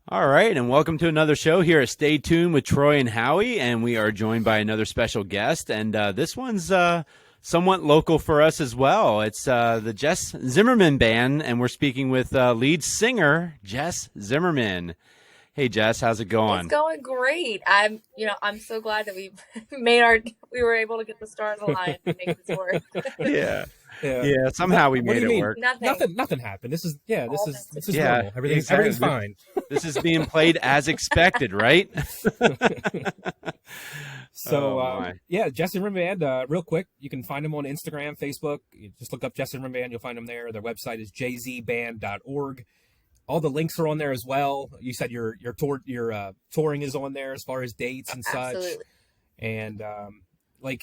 All right, and welcome to another show here at Stay Tuned with Troy and Howie, and we are joined by another special guest, and this one's somewhat local for us as well. It's the Jess Zimmerman Band, and we're speaking with lead singer Jess Zimmerman. Hey, Jess, how's it It's going? going great. I'm so glad that we we were able to get the stars aligned and make this work. Yeah, Yeah. yeah. Somehow we What do made you it mean? work. Nothing. Nothing happened. This is yeah. This All is meant this is Yeah, normal. Everything's exactly. fine. This is being played as expected, right? So Oh my. yeah, Jess Zimmerman Band. Real quick, you can find them on Instagram, Facebook. You just look up Jess Zimmerman Band. You'll find them there. Their website is jzband.org. All the links are on there as well. You said your touring is on there as far as dates and such. Absolutely. And like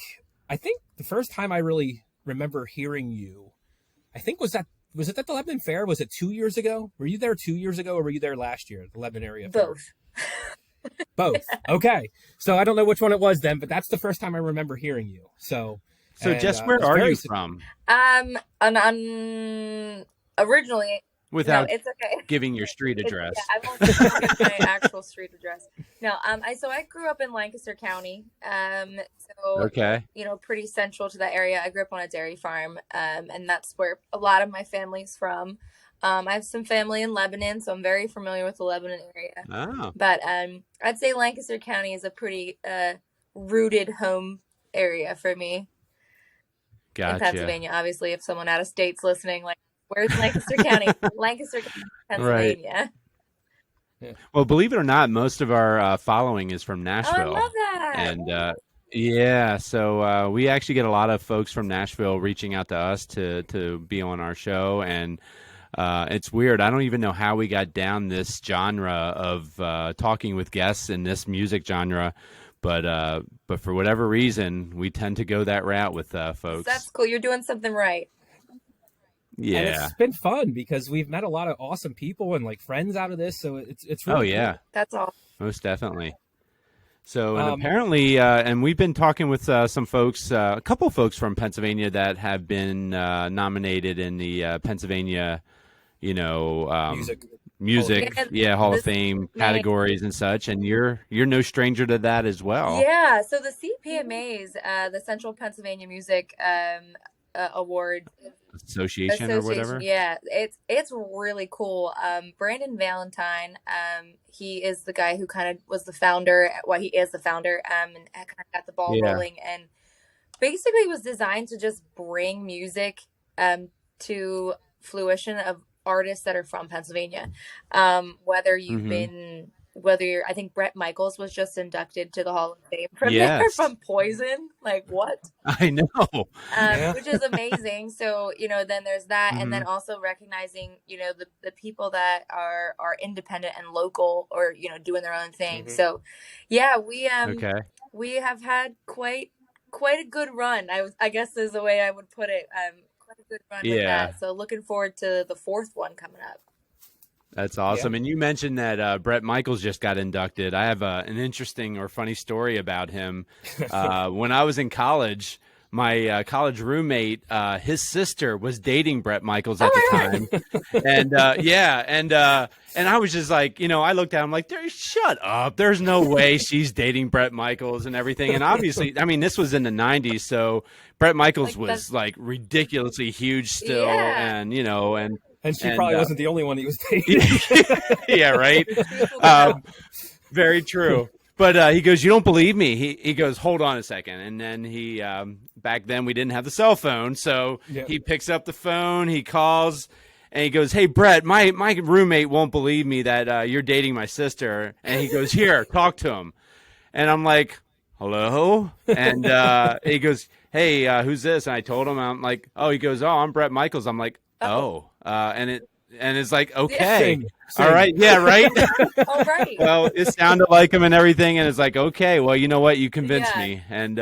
I think the first time I really remember hearing you, I think was it at the Lebanon Fair? Was it 2 years ago? Were you there 2 years ago, or were you there last year? The Lebanon area fair? Both. Both. Okay. So I don't know which one it was then, but that's the first time I remember hearing you. So Jess, where are you from? Originally, Without no, it's okay. giving your street address. I won't give my actual street address. No, I grew up in Lancaster County. Okay. Pretty central to that area. I grew up on a dairy farm, and that's where a lot of my family's from. I have some family in Lebanon, so I'm very familiar with the Lebanon area. Oh. But I'd say Lancaster County is a pretty rooted home area for me in Gotcha. Pennsylvania. Obviously, if someone out of state's listening, like, where's Lancaster County? Lancaster County, Pennsylvania. Yeah. Well, believe it or not, most of our following is from Oh, Nashville. I love that. And yeah, so we actually get a lot of folks from Nashville reaching out to us to be on our show, and it's weird. I don't even know how we got down this genre of talking with guests in this music genre, but for whatever reason, we tend to go that route with folks. That's cool. You're doing something right. Yeah. And it's been fun because we've met a lot of awesome people and like friends out of this. So it's really Oh yeah, cool. That's all. most definitely. So, and apparently, and we've been talking with some folks, a couple folks from Pennsylvania that have been nominated in the Pennsylvania, music, Hall of Fame categories and such. And you're no stranger to that as well. Yeah. So the CPMAs, the Central Pennsylvania Music Award Association or whatever. Yeah, it's really cool. Brandon Valentine, he is the guy who kind of was the founder. Well, he is the founder, and kind of got the ball rolling, and basically was designed to just bring music to fruition of artists that are from Pennsylvania. Whether you've been I think Bret Michaels was just inducted to the Hall of Fame from Poison. Like, what? I know. Which is amazing. So, then there's that. And then also recognizing, the people that are independent and local or, doing their own thing. So, yeah, we have had quite a good run. I guess is the way I would put it. Quite a good run with that. So looking forward to the fourth one coming up. That's awesome. Yeah. And you mentioned that Bret Michaels just got inducted. I have an interesting or funny story about him. When I was in college, my college roommate, his sister was dating Bret Michaels at the time. And and I was just like, I looked at him like, shut up. There's no way she's dating Bret Michaels and everything. And obviously, I mean, this was in the 90s. So Bret Michaels was like ridiculously huge still. And, And she probably wasn't the only one he was dating. Yeah, right. Very true. But he goes, you don't believe me? He goes, hold on a second. And then he, back then we didn't have the cell phone. So he picks up the phone, he calls, and he goes, hey, Bret, my roommate won't believe me that you're dating my sister. And he goes, here, talk to him. And I'm like, hello? And he goes, hey, who's this? And I told him, I'm like, oh, he goes, oh, I'm Bret Michaels. I'm like, oh, and it's like, okay, Sing. All right. Yeah. Right. All right. Well, it sounded like him and everything. And it's like, okay, well, you know what? You convinced me. And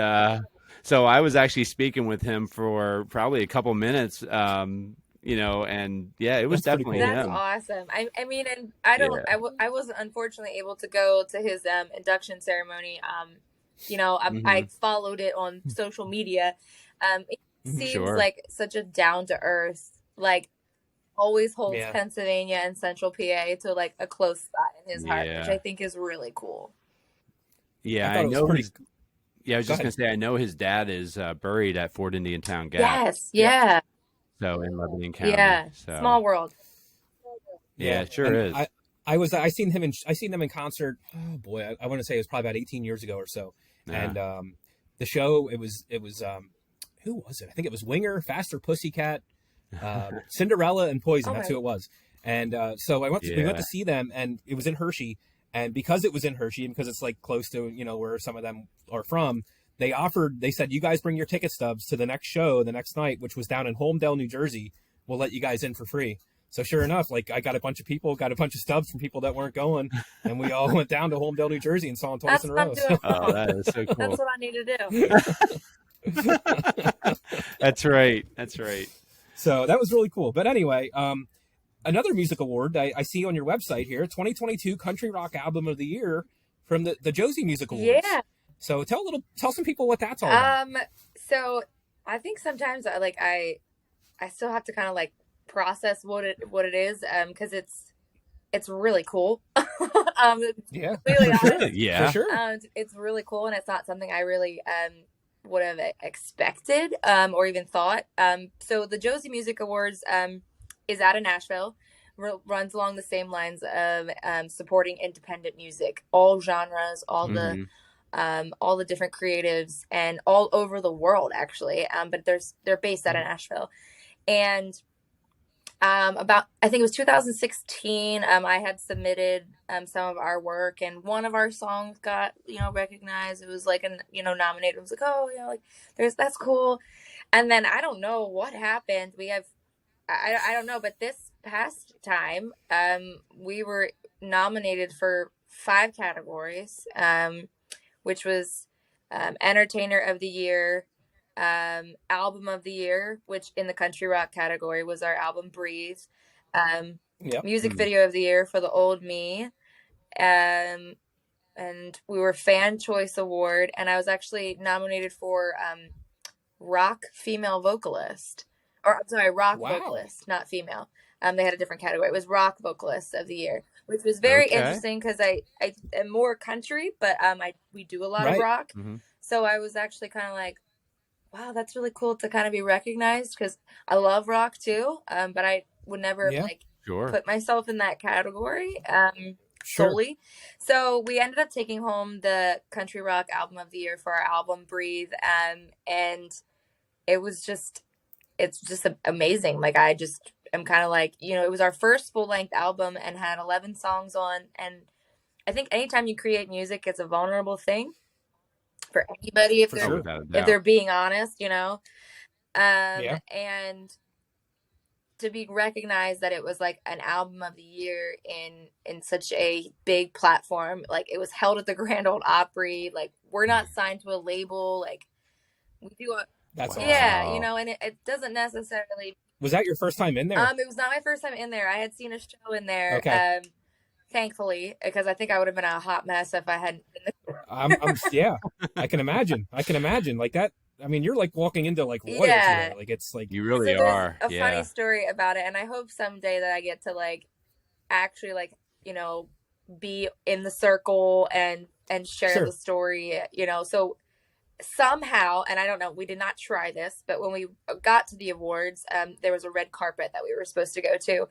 so I was actually speaking with him for probably a couple minutes, and yeah, it was definitely cool. him. That's awesome. I mean, and I wasn't unfortunately able to go to his induction ceremony. I followed it on social media. It seems like such a down to earth, like always holds Pennsylvania and Central PA to like a close spot in his heart, which I think is really cool. Yeah, I know. I was just going to say, I know his dad is buried at Fort Indian Town Gap. Yes, yeah. So in Lebanon County. Yeah, so. Small world. Yeah, it sure is. I seen them in concert. Oh boy, I want to say it was probably about 18 years ago or so. And the show, it was who was it? I think it was Winger, Faster Pussycat, Cinderella, and Poison. That's who it was. And so we went to see them, and it was in Hershey. And because it was in Hershey, and because it's like close to, you know, where some of them are from, they said, you guys bring your ticket stubs to the next show the next night, which was down in Holmdel, New Jersey. We'll let you guys in for free. So sure enough, like I got a bunch of stubs from people that weren't going, and we all went down to Holmdel, New Jersey, and saw them twice in a row. Oh, that is so cool. That's what I need to do. That's right. So that was really cool. But anyway, another music award I see on your website here, 2022 Country Rock Album of the Year from the Josie Music Awards. Yeah. So tell some people what that's all about. So I think sometimes I still have to kind of like process what it is, because it's really cool. Yeah. Really honest. Yeah. For sure. It's really cool, and it's not something I really would have expected or even thought. So the Josie Music Awards is out of Nashville, runs along the same lines of supporting independent music, all genres, all the different creatives, and all over the world actually. But they're based out of Nashville, and I think it was 2016. I had submitted some of our work, and one of our songs got recognized. It was like nominated. It was like, that's cool. And then I don't know what happened. I don't know, but this past time, we were nominated for 5 categories, which was Entertainer of the Year, Album of the Year, which in the country rock category was our album Breathe, Music Video of the Year for The Old Me, and we were Fan Choice Award, and I was actually nominated for Rock Female Vocalist. Or I'm sorry, rock vocalist, not female. They had a different category. It was rock vocalist of the year, which was very interesting because I am more country, but we do a lot of rock. Mm-hmm. So I was actually kind of like, wow, that's really cool to kind of be recognized, because I love rock too. But I would never put myself in that category solely. So we ended up taking home the country rock album of the year for our album Breathe, and it's just amazing. Like I'm kind of like, it was our first full-length album and had 11 songs on. And I think anytime you create music, it's a vulnerable thing for anybody if they're being honest, and to be recognized that it was like an album of the year in such a big platform. Like it was held at the Grand Ole Opry. Like we're not signed to a label. Like we do That's awesome. Yeah, and it doesn't necessarily. Was that your first time in there? It was not my first time in there. I had seen a show in there. Okay. Thankfully, because I think I would have been a hot mess if I hadn't been there. Yeah, I can imagine. Like that. I mean, you're like walking into like royalty. Yeah. Like it's like you really are. A funny story about it, and I hope someday that I get to like actually like be in the circle and share the story. So. Somehow, and I don't know, we did not try this, but when we got to the awards, there was a red carpet that we were supposed to go to,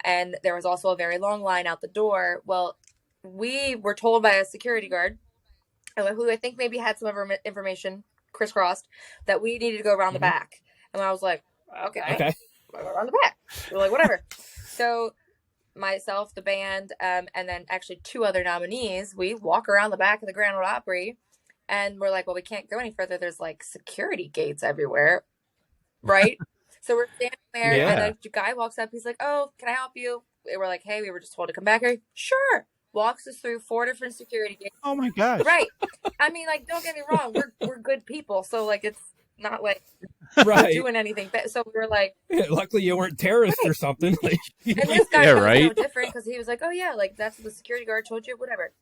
and there was also a very long line out the door. Well, we were told by a security guard, who I think maybe had some of our information crisscrossed, that we needed to go around the back. And I was like, okay. We'll go around the back. We're like, whatever. So myself, the band, and then actually 2 other nominees, we walk around the back of the Grand Ole Opry. And we're like, well, we can't go any further. There's like security gates everywhere. Right. So we're standing there and the guy walks up. He's like, oh, can I help you? And we're like, hey, we were just told to come back here. Sure. Walks us through 4 different security gates. Oh my gosh. Right. I mean, like, don't get me wrong. We're good people. So like, it's not like we're doing anything. So we were like, luckily you weren't terrorists or something. And this guy was different because he was like, oh yeah, like that's what the security guard told you, whatever.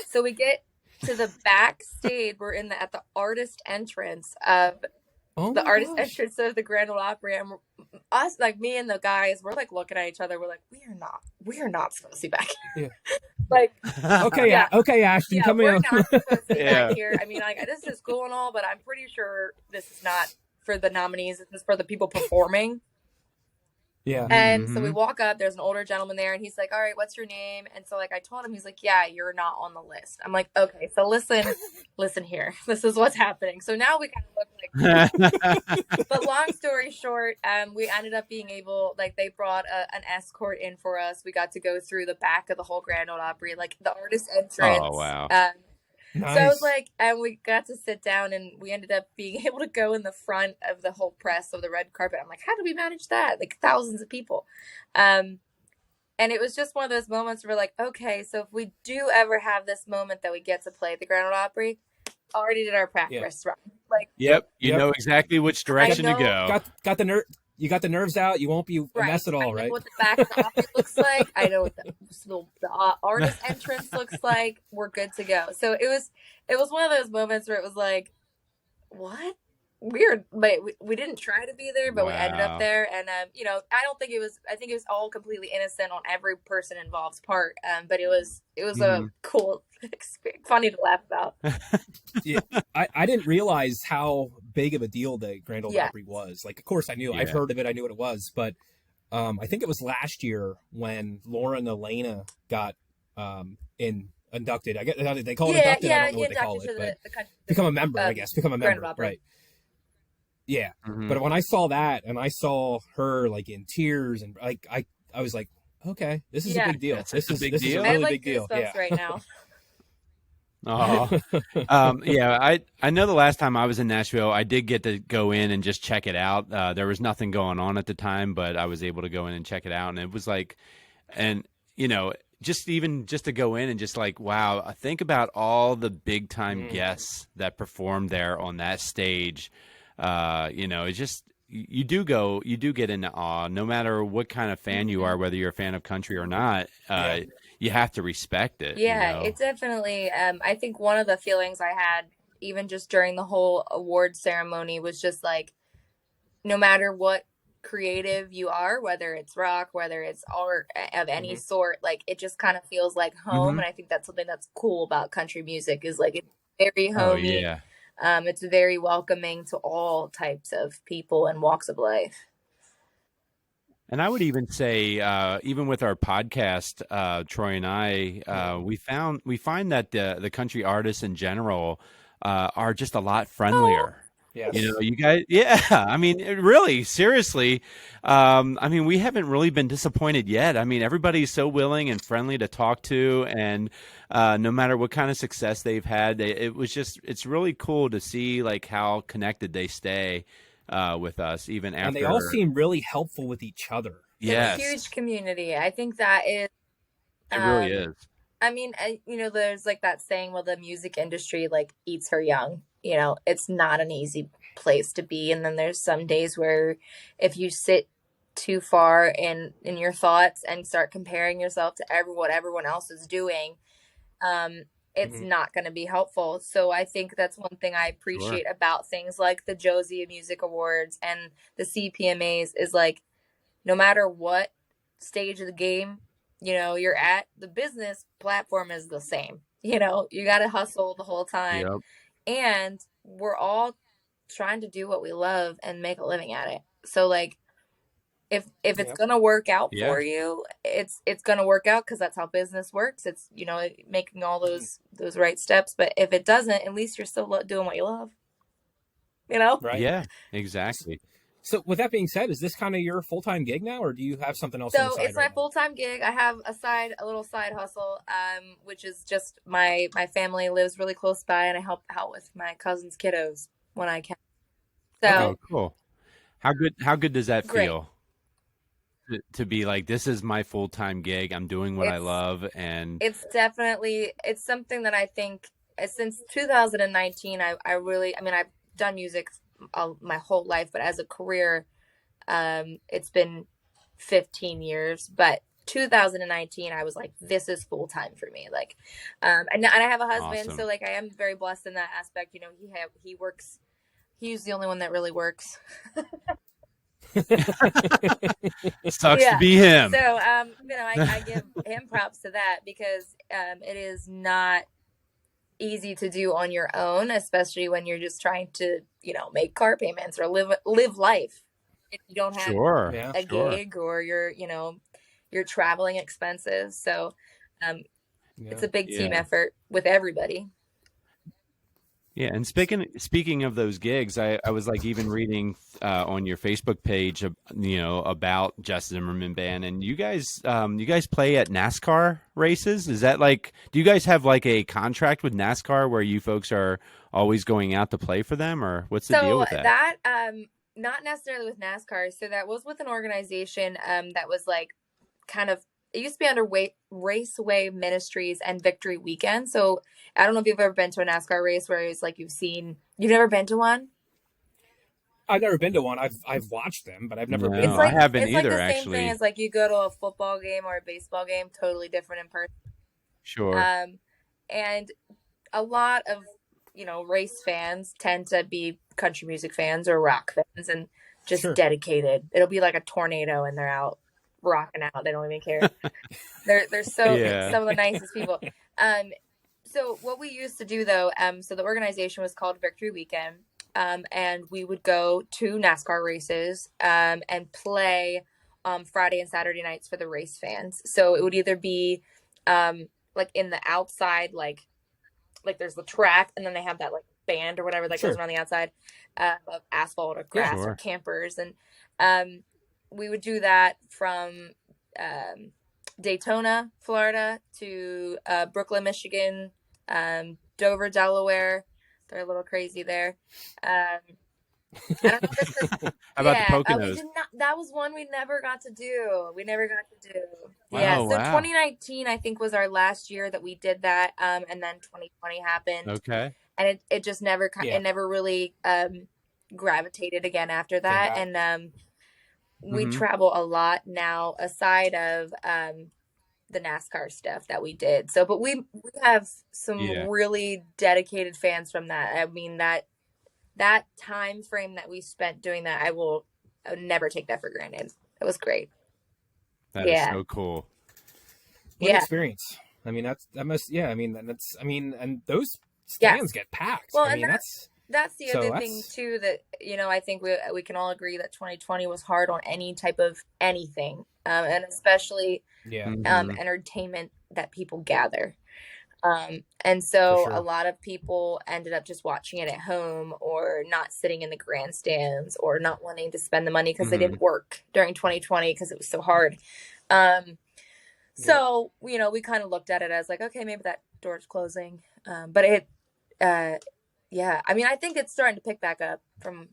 So we get to the backstage. We're at the artist entrance of the artist entrance of the Grand Ole Opry, and us, like me and the guys, we're like looking at each other. We're like, we are not supposed to be back here. Yeah. Like, okay, Ashton, come we're in. Not supposed to be back here. I mean, like, this is cool and all, but I'm pretty sure this is not for the nominees. This is for the people performing. Yeah. And so we walk up, there's an older gentleman there, and he's like, all right, what's your name? And so, like, I told him, he's like, yeah, you're not on the list. I'm like, okay, so listen here. This is what's happening. So now we kind of look like, but long story short, we ended up being able, like, they brought an escort in for us. We got to go through the back of the whole Grand Ole Opry, like the artist entrance. Oh, wow. Nice. So I was like, and we got to sit down, and we ended up being able to go in the front of the whole press of the red carpet. I'm like, how did we manage that? Like thousands of people. And it was just one of those moments where we're like, okay, so if we do ever have this moment that we get to play at the Grand Ole Opry, already did our practice run. Like, you know exactly which direction to go. Got the nerve. You got the nerves out. You won't be a mess at all, right? I know what the back of the office looks like. I know what the artist entrance looks like. We're good to go. So it was one of those moments where it was like, what? Weird, but we didn't try to be there, but we ended up there. And you know, I think it was all completely innocent on every person involved's part. But it was a cool experience, funny to laugh about. Yeah, I didn't realize how big of a deal the Grand Ole Opry was. Like, of course I knew. I've heard of it, I knew what it was, but I think it was last year when Lauren Elena got inducted. I guess they call it inducted. I don't know what they call it, but become a member, I guess. Become a member, right? Yeah, but when I saw that and I saw her like in tears and like I was like, okay, this is a big deal. This is a really big deal. Yeah, right now. I know the last time I was in Nashville, I did get to go in and just check it out. There was nothing going on at the time, but I was able to go in and check it out, and it was like, and you know, just to go in and just like, wow, think about all the big time guests that performed there on that stage. You know, it's just, you do get into awe, no matter what kind of fan you are, whether you're a fan of country or not. You have to respect it. Yeah, you know? It's definitely, I think one of the feelings I had, even just during the whole award ceremony, was just like, no matter what creative you are, whether it's rock, whether it's art of any sort, like, it just kind of feels like home. And I think that's something that's cool about country music, is like, it's very homey. Oh, yeah. It's very welcoming to all types of people and walks of life. And I would even say, even with our podcast, Troy and I, we find that the country artists in general are just a lot friendlier. Yes. You know, you guys, I mean, really, seriously. I mean, we haven't really been disappointed yet. I mean, everybody's so willing and friendly to talk to, and no matter what kind of success they've had, it's really cool to see like how connected they stay with us, even after. And they all seem really helpful with each other. It's a huge community. I think that is. It really is. I mean, you know, there's like that saying, well, the music industry like eats her young. You know, it's not an easy place to be. And then there's some days where if you sit too far in your thoughts and start comparing yourself to what everyone else is doing, it's not going to be helpful. So I think that's one thing I appreciate about things like the Josie Music Awards and the CPMAs is like, no matter what stage of the game, you know, you're at, the business platform is the same. You know, you got to hustle the whole time. Yep. And we're all trying to do what we love and make a living at it. So like, if it's going to work out for you, it's going to work out, because that's how business works. It's, you know, making all those right steps. But if it doesn't, at least you're still doing what you love, you know? Right. Yeah, exactly. So with that being said, is this kind of your full-time gig now, or do you have something else? So it's my full-time gig. I have a little side hustle, which is just my family lives really close by, and I help out with my cousin's kiddos when I can. So cool. How good does that feel? To be like, this is my full-time gig. I'm doing what I love, and it's something that I think since 2019, I've done music my whole life, but as a career, it's been 15 years. But 2019, I was like, this is full time for me. Like, and I have a husband, so like I am very blessed in that aspect. You know, he works He's the only one that really works. Sucks to be him. So, I give him props to that, because it is not easy to do on your own, especially when you're just trying to, make car payments or live life. If you don't have a gig or your traveling expenses. So, it's a big team effort with everybody. Yeah, and speaking of those gigs, I was like even reading on your Facebook page, about Jess Zimmerman Band, and you guys play at NASCAR races. Is that like, do you guys have like a contract with NASCAR where you folks are always going out to play for them, or what's the deal with that? That not necessarily with NASCAR. So that was with an organization that was like kind of. It used to be under Raceway Ministries and Victory Weekend. So I don't know if you've ever been to a NASCAR race where it's like you've never been to one? I've never been to one. I've watched them, but I've never been. I haven't either. It's like the same thing as like you go to a football game or a baseball game, totally different in person. Sure. And a lot of race fans tend to be country music fans or rock fans, and just dedicated. It'll be like a tornado, and they're out rocking out. They don't even care. They're so some of the nicest people. So what we used to do though, so the organization was called Victory Weekend, and we would go to NASCAR races and play Friday and Saturday nights for the race fans. So it would either be like in the outside, like there's the track, and then they have that like band or whatever that goes around the outside of asphalt or grass or campers, and we would do that from Daytona, Florida to Brooklyn, Michigan, Dover, Delaware. They're a little crazy there. I don't know if this is, How about the Poconos? That was one we never got to do. Wow, so 2019, I think, was our last year that we did that, and then 2020 happened. Okay. And it just never it never really gravitated again after that, and we travel a lot now, aside of the NASCAR stuff that we did. So, but we have some really dedicated fans from that. I mean, that time frame that we spent doing that, I would never take that for granted. It was great. That is so cool. What an experience. I mean, and those stands get packed. Well, I mean, that's the other thing too, that I think we can all agree that 2020 was hard on any type of anything, and especially entertainment that people gather, and so a lot of people ended up just watching it at home, or not sitting in the grandstands, or not wanting to spend the money because they didn't work during 2020 because it was so hard. So we kind of looked at it as like, okay, maybe that door's closing, but it I mean, I think it's starting to pick back up from.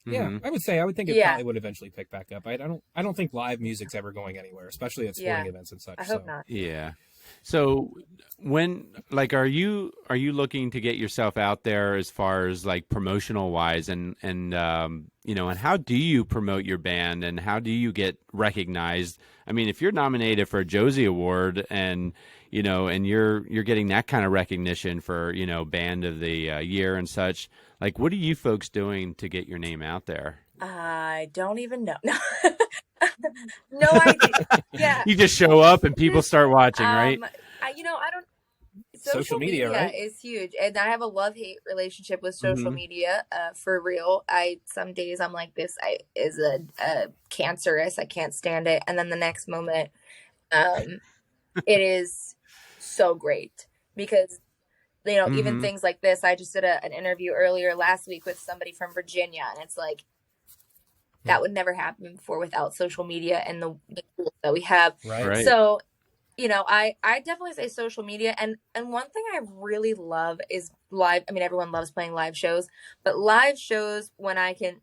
Yeah, I would think it probably would eventually pick back up. I don't think live music's ever going anywhere, especially at sporting events and such. I hope not. Yeah. So when, like, are you looking to get yourself out there as far as like promotional wise, and and how do you promote your band, and how do you get recognized? I mean, if you're nominated for a Josie Award, and and you're getting that kind of recognition for band of the year and such, like, what are you folks doing to get your name out there? I don't even know. No idea. Yeah, you just show up and people start watching, right? I don't. Social media, right? is huge, and I have a love-hate relationship with social media. For real, some days I'm like, this is a cancerous. I can't stand it, and then the next moment, it is so great, because even things like this. I just did an interview earlier last week with somebody from Virginia, and it's like that would never happen before without social media and the tools that we have. Right. So, I definitely say social media, and one thing I really love is live. I mean, everyone loves playing live shows, but live shows, when I can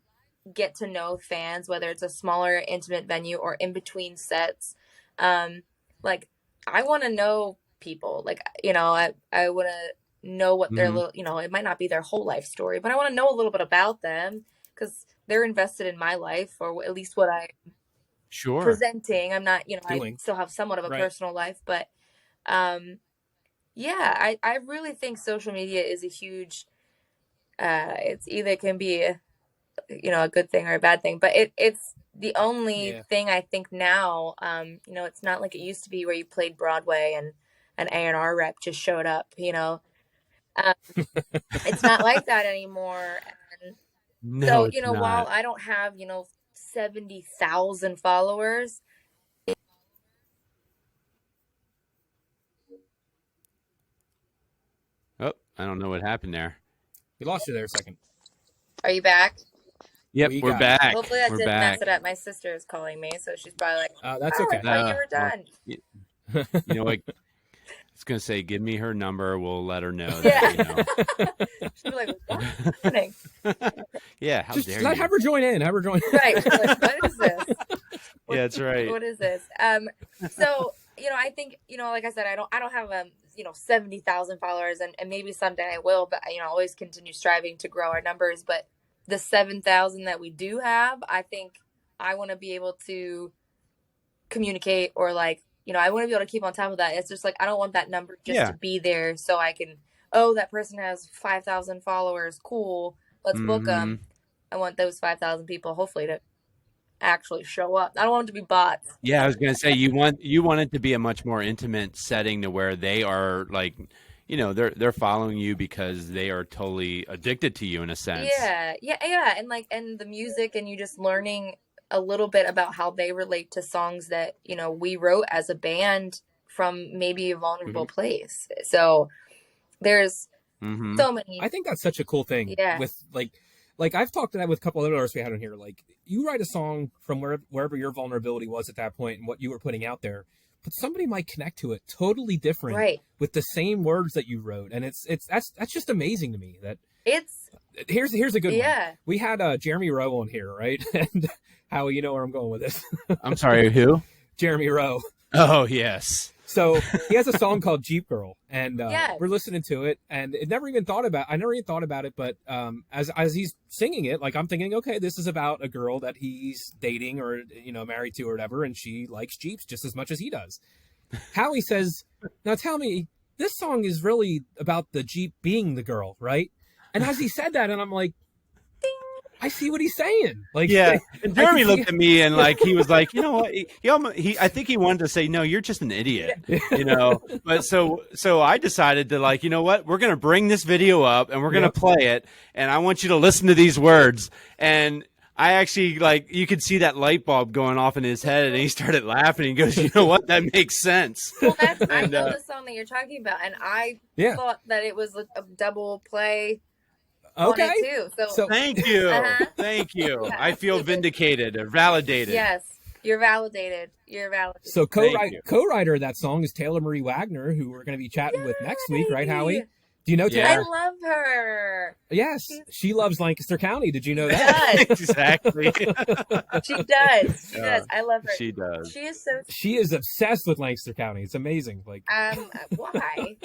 get to know fans, whether it's a smaller intimate venue or in between sets, like, I want to know people, like, I want to know what their little, it might not be their whole life story, but I want to know a little bit about them, because they're invested in my life, or at least what I'm presenting. I'm not, I still have somewhat of a personal life, but I really think social media is a huge it's either it can be a good thing or a bad thing, but it's the only thing I think now. It's not like it used to be where you played Broadway and an A&R rep just showed up. It's not like that anymore. And No, so while I don't have 70,000 followers. Oh, I don't know what happened there. We lost you there a second. Are you back? Yep, we're back. Hopefully that didn't mess it up. My sister is calling me, so she's probably like, that's okay. I thought you were done. Well, you know what? It's going to say, give me her number. We'll let her know. That, She'll be like, what's happening? Yeah, how dare you? Have her join in. Have her join in. Right. Like, what is this? Yeah, that's right. What is this? So, I think, like I said, I don't have 70,000 followers, and maybe someday I will, but always continue striving to grow our numbers. But the 7,000 that we do have, I think I want to be able to communicate, or like, I want to be able to keep on top of that. It's just like, I don't want that number just to be there so I can, that person has 5,000 followers. Cool. Let's book them. I want those 5,000 people hopefully to actually show up. I don't want it to be bots. Yeah, I was going to say, you want it to be a much more intimate setting to where they are like, they're following you because they are totally addicted to you in a sense. Yeah. And the music, and you just learning a little bit about how they relate to songs that, we wrote as a band from maybe a vulnerable place. So there's so many. I think that's such a cool thing. Yeah. With like I've talked to that with a couple of other artists we had on here. Like, you write a song from wherever your vulnerability was at that point and what you were putting out there, but somebody might connect to it totally different with the same words that you wrote. And that's just amazing to me. That here's a good one. We had Jeremy Rowe on here, right? And Howie, you know where I'm going with this. I'm sorry, who? Jeremy Rowe. Oh, yes. So he has a song called Jeep Girl, and we're listening to it, and I never even thought about it, but as he's singing it, like, I'm thinking, okay, this is about a girl that he's dating or, married to or whatever, and she likes Jeeps just as much as he does. Howie says, now tell me, this song is really about the Jeep being the girl, right? And as he said that, and I'm like, I see what he's saying. Like, yeah. And Jeremy looked at me and like, he was like, you know what? I think he wanted to say, no, you're just an idiot, but so I decided to, like, you know what? We're going to bring this video up and we're going to play it. And I want you to listen to these words. And I actually, like, you could see that light bulb going off in his head, and he started laughing. He goes, you know what? That makes sense. Well, I know the song that you're talking about, and I thought that it was a double play. Okay. Too. So thank you. Thank you. Yeah. I feel vindicated or validated. Yes. You're validated. So co-writer of that song is Taylor Marie Wagner, who we're going to be chatting with next week, right, Howie? Do you know Taylor? I love her. Yes. She loves Lancaster County. Did you know that? Exactly. She does. She does. I love her. She does. She is obsessed with Lancaster County. It's amazing. Like, why?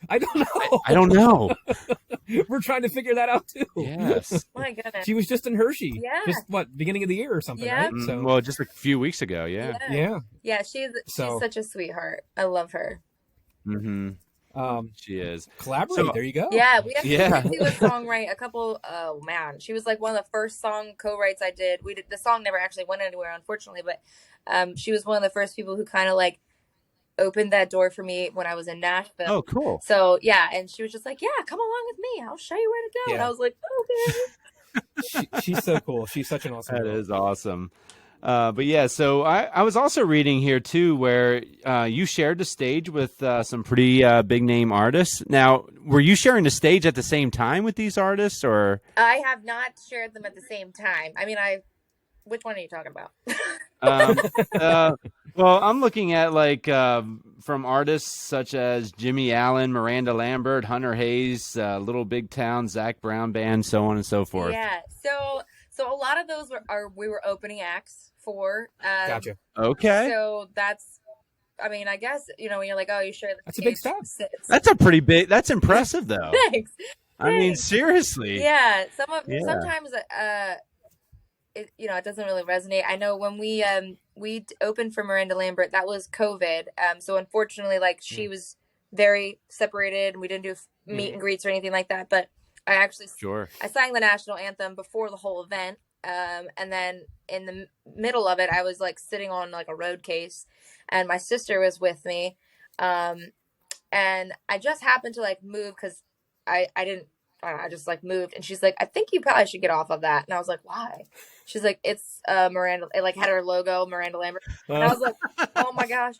I don't know. I don't know. We're trying to figure that out too. Yes. My goodness. She was just in Hershey. Yeah. Just beginning of the year or something, right? So, well, just a few weeks ago. Yeah. Yeah. She's such a sweetheart. I love her. She is. Collaborate. There you go. Yeah. We actually do a song write a couple. Oh man. She was like one of the first song co-writes I did. The song never actually went anywhere, unfortunately, but she was one of the first people who kind of like opened that door for me when I was in Nashville. Oh, cool. So yeah, and she was just like, yeah, come along with me, I'll show you where to go. And I was like, okay. She's so cool. She's such an awesome girl. That is awesome. But yeah, so I was also reading here too, where you shared the stage with some pretty big name artists. Now, were you sharing the stage at the same time with these artists, or? I have not shared them at the same time. I mean, which one are you talking about? Well, I'm looking at like from artists such as Jimmy Allen, Miranda Lambert, Hunter Hayes, Little Big Town, Zach Brown Band, so on and so forth. Yeah. So a lot of those we were opening acts for. Gotcha. Okay. So that's, I mean, I guess, when you're like, oh, you share the That's a big step. That's a pretty big, that's impressive though. Thanks. I mean, seriously. Yeah. Sometimes it doesn't really resonate. I know when we opened for Miranda Lambert, that was COVID. So unfortunately, like, she was very separated, and we didn't do meet and greets or anything like that. But I sang the national anthem before the whole event. And then in the middle of it, I was like sitting on like a road case, and my sister was with me. And I just happened to like move because I didn't, I don't know, I just like moved, and she's like, I think you probably should get off of that. And I was like, why? She's like, it's Miranda. It like had her logo, Miranda Lambert. And I was like, oh my gosh.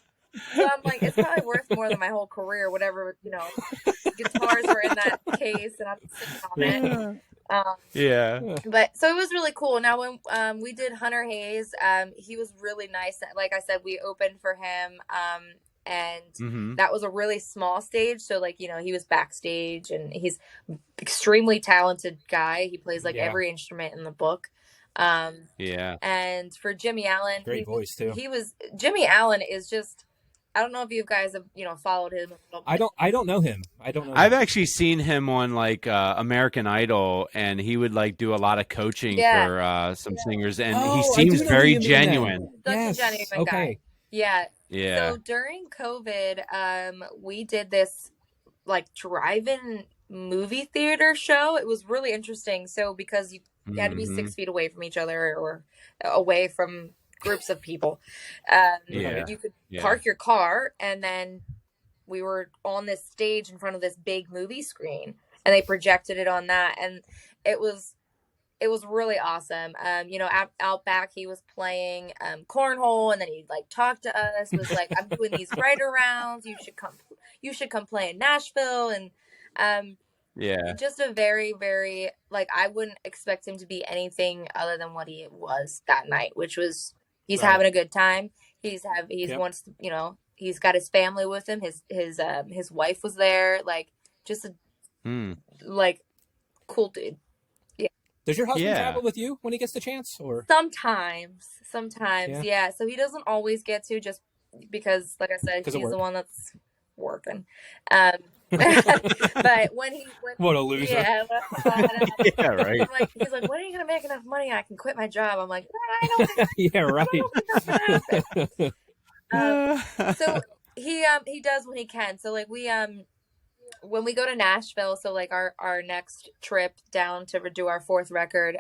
So I'm like, it's probably worth more than my whole career, whatever, you know, guitars were in that case, and I'm sitting on it. But so it was really cool. Now when we did Hunter Hayes, he was really nice. Like I said, we opened for him, and that was a really small stage. So like, you know, he was backstage, and he's extremely talented guy. He plays like every instrument in the book. And for Jimmy Allen, great voice too. Jimmy Allen is just, I don't know if you guys have, you know, followed him. I don't know him. I've actually seen him on like American Idol, and he would like do a lot of coaching for some singers, and he seems very genuine. Such a genuine guy. Yeah. So during COVID, we did this like drive-in movie theater show. It was really interesting. So because you had to be 6 feet away from each other or away from groups of people, you could park your car, and then we were on this stage in front of this big movie screen, and they projected it on that, and it was really awesome. You know, out back he was playing cornhole, and then he like talked to us, was like, I'm doing these writer rounds, you should come play in Nashville. And just a very, very, like, I wouldn't expect him to be anything other than what he was that night, which was he's having a good time. He wants to, you know, he's got his family with him. His wife was there, like, just a like cool dude. Yeah. Does your husband travel with you when he gets the chance, or sometimes? Yeah. So he doesn't always get to, just because, like I said, he's the one that's working. But what a loser. Yeah, right. Like, he's like, when are you gonna make enough money I can quit my job? I'm like, I don't think yeah, right. So he does when he can. So like we when we go to Nashville, so like our next trip down to do our fourth record,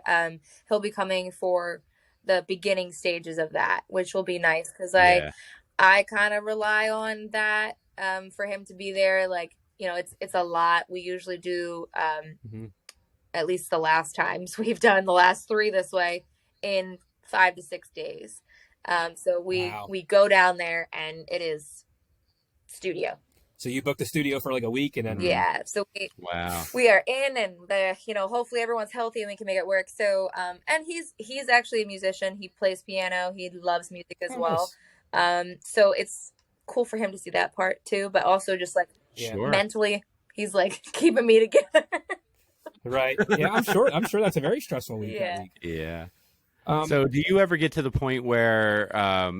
he'll be coming for the beginning stages of that, which will be nice because I kind of rely on that for him to be there. Like, you know, it's a lot. We usually do at least the last times we've done the last 3 this way in 5 to 6 days. So we go down there, and it is studio. So you booked the studio for like a week, and then so we are in, and you know, hopefully everyone's healthy and we can make it work. So and he's actually a musician. He plays piano. He loves music as well. So it's cool for him to see that part too, but also just like mentally, he's like keeping me together. Right. Yeah, I'm sure that's a very stressful week. Yeah. So do you ever get to the point where,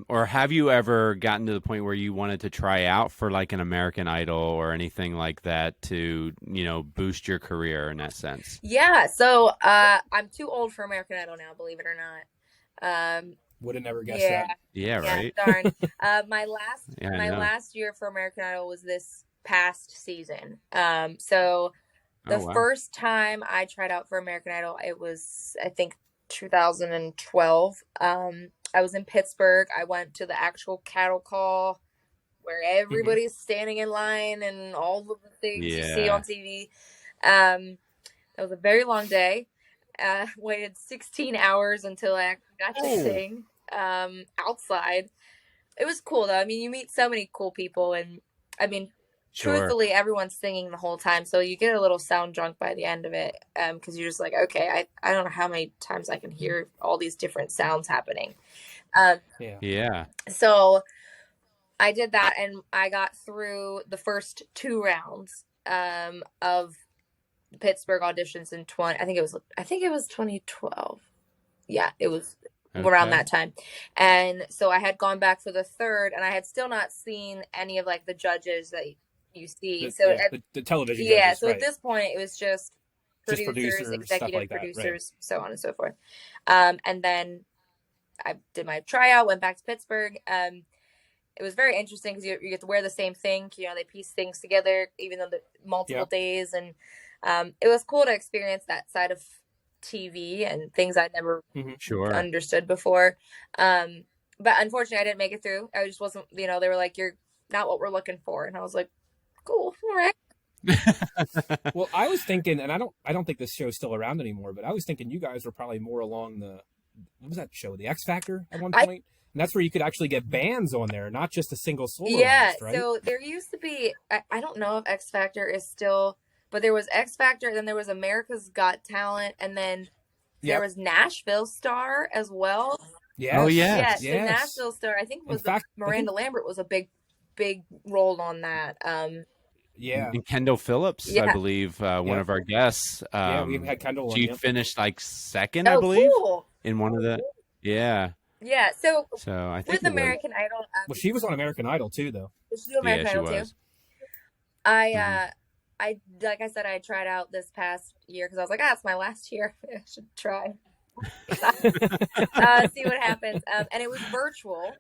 or have you ever gotten to the point where you wanted to try out for like an American Idol or anything like that to, you know, boost your career in that sense? Yeah. So I'm too old for American Idol now, believe it or not. Would have never guessed that. Yeah, right. Darn. My last year for American Idol was this past season. So the first time I tried out for American Idol, it was, I think, 2012. I was in Pittsburgh. I went to the actual cattle call where everybody's standing in line and all of the things you see on TV. That was a very long day. Waited 16 hours until I actually got to sing outside. It was cool though. I mean, you meet so many cool people, and I mean, truthfully, everyone's singing the whole time, so you get a little sound drunk by the end of it, because you're just like, okay, I don't know how many times I can hear all these different sounds happening. So I did that, and I got through the first 2 rounds of Pittsburgh auditions in I think it was 2012. Yeah, it was around that time. And so I had gone back for the third, and I had still not seen any of like the judges that you see. The television judges, so at this point it was just producers, executive like producers, so on and so forth. And then I did my tryout, went back to Pittsburgh. It was very interesting because you get to wear the same thing. You know, they piece things together, even though the multiple days. And it was cool to experience that side of TV and things I'd never understood before. But unfortunately I didn't make it through. I just wasn't, they were like, you're not what we're looking for. And I was like, cool. All right. Well, I was thinking, and I don't think this show's still around anymore, but I was thinking you guys were probably more along what was that show? The X Factor at one point? And that's where you could actually get bands on there, not just a single solo artist, right? So there used to be, I don't know if X Factor is still, but there was X Factor, then there was America's Got Talent, and then there was Nashville Star as well. Yes. Oh, yes. So Nashville Star, I think Miranda Lambert was a big role on that. And Kendall Phillips, I believe, one of our guests. We had Kendall on. She finished like second, I believe, cool. in one of the. Yeah. Yeah. So I think with American Idol. Well, she was on American Idol too, though. She was on American Idol too. I like I said, I tried out this past year because I was like, it's my last year. I should try. See what happens. And it was virtual,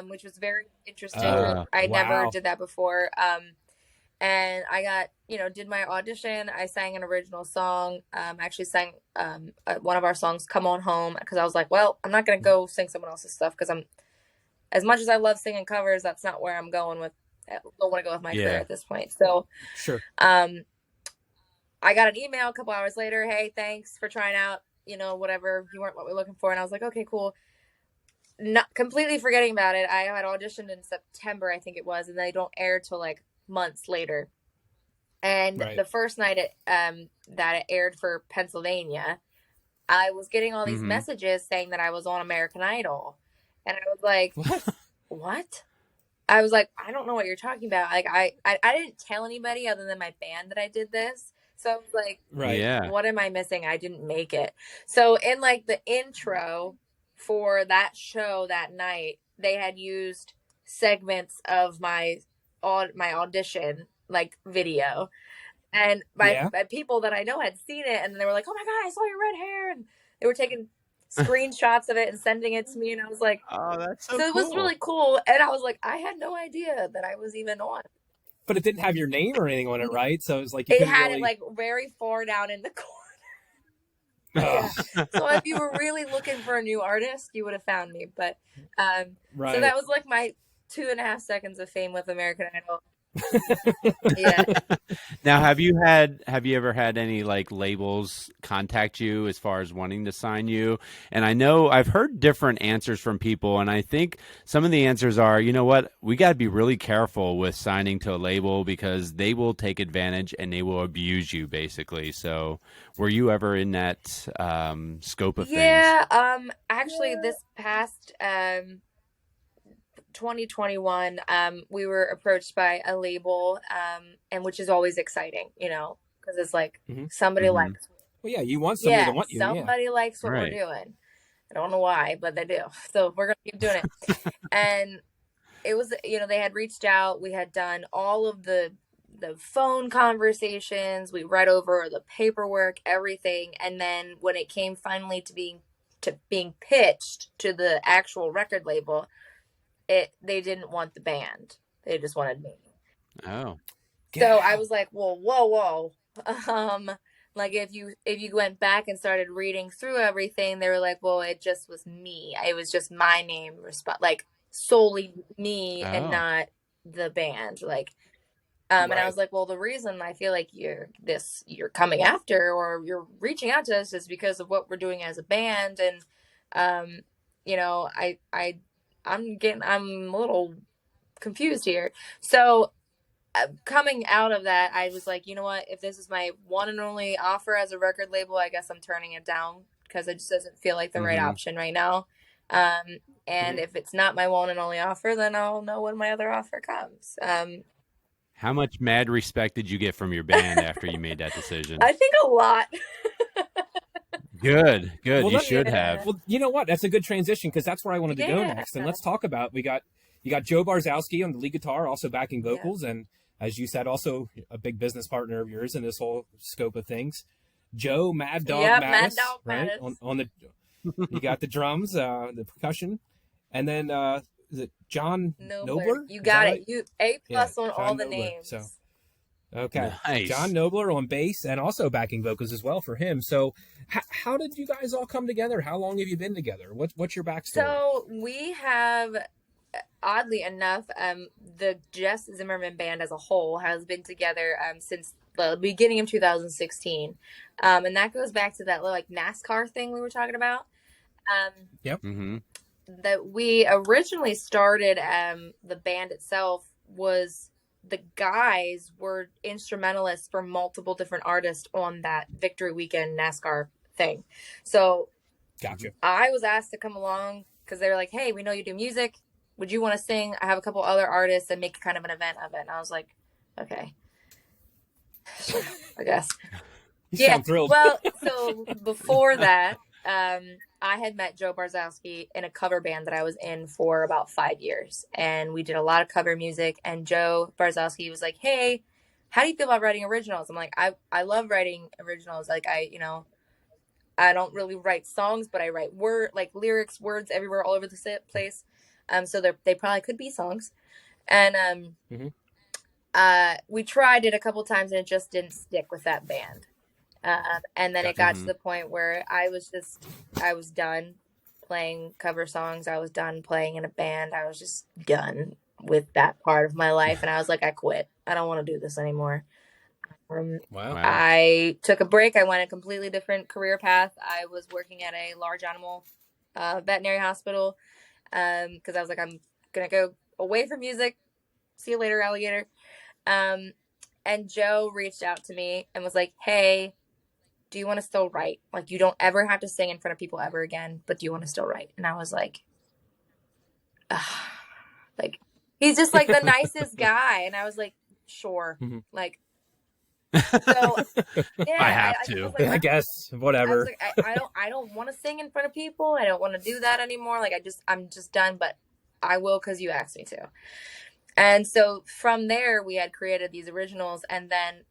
which was very interesting. I never did that before. And I got, did my audition. I sang an original song. Actually sang one of our songs, Come On Home, because I was like, well, I'm not going to go sing someone else's stuff because as much as I love singing covers, that's not where I'm going with. I don't want to go with my career at this point. So, sure. I got an email a couple hours later. Hey, thanks for trying out, whatever. You weren't what we're looking for. And I was like, okay, cool. Not completely forgetting about it. I had auditioned in September, I think it was, and they don't air till like months later. And the first night that it aired for Pennsylvania, I was getting all these messages saying that I was on American Idol. And I was like, what? I was like, I don't know what you're talking about. Like, I didn't tell anybody other than my band that I did this. So I was like, what am I missing? I didn't make it. So in like the intro for that show that night, they had used segments of my audition like video, and my people that I know had seen it, and they were like, oh my god, I saw your red hair, and they were taking screenshots of it and sending it to me, and I was like, oh, that's so cool. It was really cool. And I was like, I had no idea that I was even on, but it didn't have your name or anything on it, right? So it was like it had it like very far down in the corner. So if you were really looking for a new artist, you would have found me. But so that was like my 2.5 seconds of fame with American Idol. Now, have you ever had any like labels contact you as far as wanting to sign you? And I know I've heard different answers from people, and I think some of the answers are, you know what, we got to be really careful with signing to a label because they will take advantage and they will abuse you, basically. So were you ever in that scope of things? Actually this past 2021, we were approached by a label, and which is always exciting, because it's like somebody likes. Well, yeah, you want somebody to want you. Somebody likes what we're doing. I don't know why, but they do. So we're gonna keep doing it. And it was, they had reached out. We had done all of the phone conversations. We read over the paperwork, everything, and then when it came finally to being pitched to the actual record label, they didn't want the band. They just wanted me. Oh. So I was like, well, whoa. Like if you went back and started reading through everything, they were like, well, it just was me. It was just my name, like solely me and not the band. Like, and I was like, well, the reason I feel like you're coming after or you're reaching out to us is because of what we're doing as a band. And, I'm a little confused here. So coming out of that, I was like, you know what, if this is my one and only offer as a record label, I guess I'm turning it down because it just doesn't feel like the right option right now. And if it's not my one and only offer, then I'll know when my other offer comes. How much mad respect did you get from your band after you made that decision? I think a lot. Good. Well, you should have. Well, you know what? That's a good transition because that's where I wanted to go next. And let's talk about, you got Joe Barzowski on the lead guitar, also backing vocals. And as you said, also a big business partner of yours in this whole scope of things. Joe Mad Dog Mattis, right? On the, you got the drums, the percussion. And then, is it John Nobler? You got it. You A+ on all the names. So Okay. Nice. John Nobler on bass and also backing vocals as well for him. So how did you guys all come together? How long have you been together? What's your backstory? So we have, oddly enough, the Jess Zimmerman Band as a whole has been together since the beginning of 2016. And that goes back to that little like NASCAR thing we were talking about. Yep. Mm-hmm. That we originally started, the band itself was, the guys were instrumentalists for multiple different artists on that Victory Weekend NASCAR thing. So gotcha. I was asked to come along because they were like, hey, we know you do music. Would you want to sing? I have a couple other artists and make kind of an event of it. And I was like, okay, I guess. You sound thrilled. Well, so before that, I had met Joe Barzowski in a cover band that I was in for about 5 years. And we did a lot of cover music. And Joe Barzowski was like, hey, how do you feel about writing originals? I'm like, I love writing originals. Like, I don't really write songs, but I write lyrics, words everywhere, all over the place. So they probably could be songs. And we tried it a couple times and it just didn't stick with that band. And then it got to the point where I was done playing cover songs. I was done playing in a band. I was just done with that part of my life. And I was like, I quit. I don't want to do this anymore. Wow. I took a break. I went a completely different career path. I was working at a large animal veterinary hospital because I was like, I'm going to go away from music. See you later, alligator. And Joe reached out to me and was like, hey, do you want to still write? Like, you don't ever have to sing in front of people ever again, but do you want to still write? And I was like, like, he's just like the nicest guy. And I was like, sure. Like, so yeah, I have to. I guess whatever. I was like, I don't want to sing in front of people. I don't want to do that anymore. Like, I'm just done, but I will because you asked me to. And so from there, we had created these originals, and then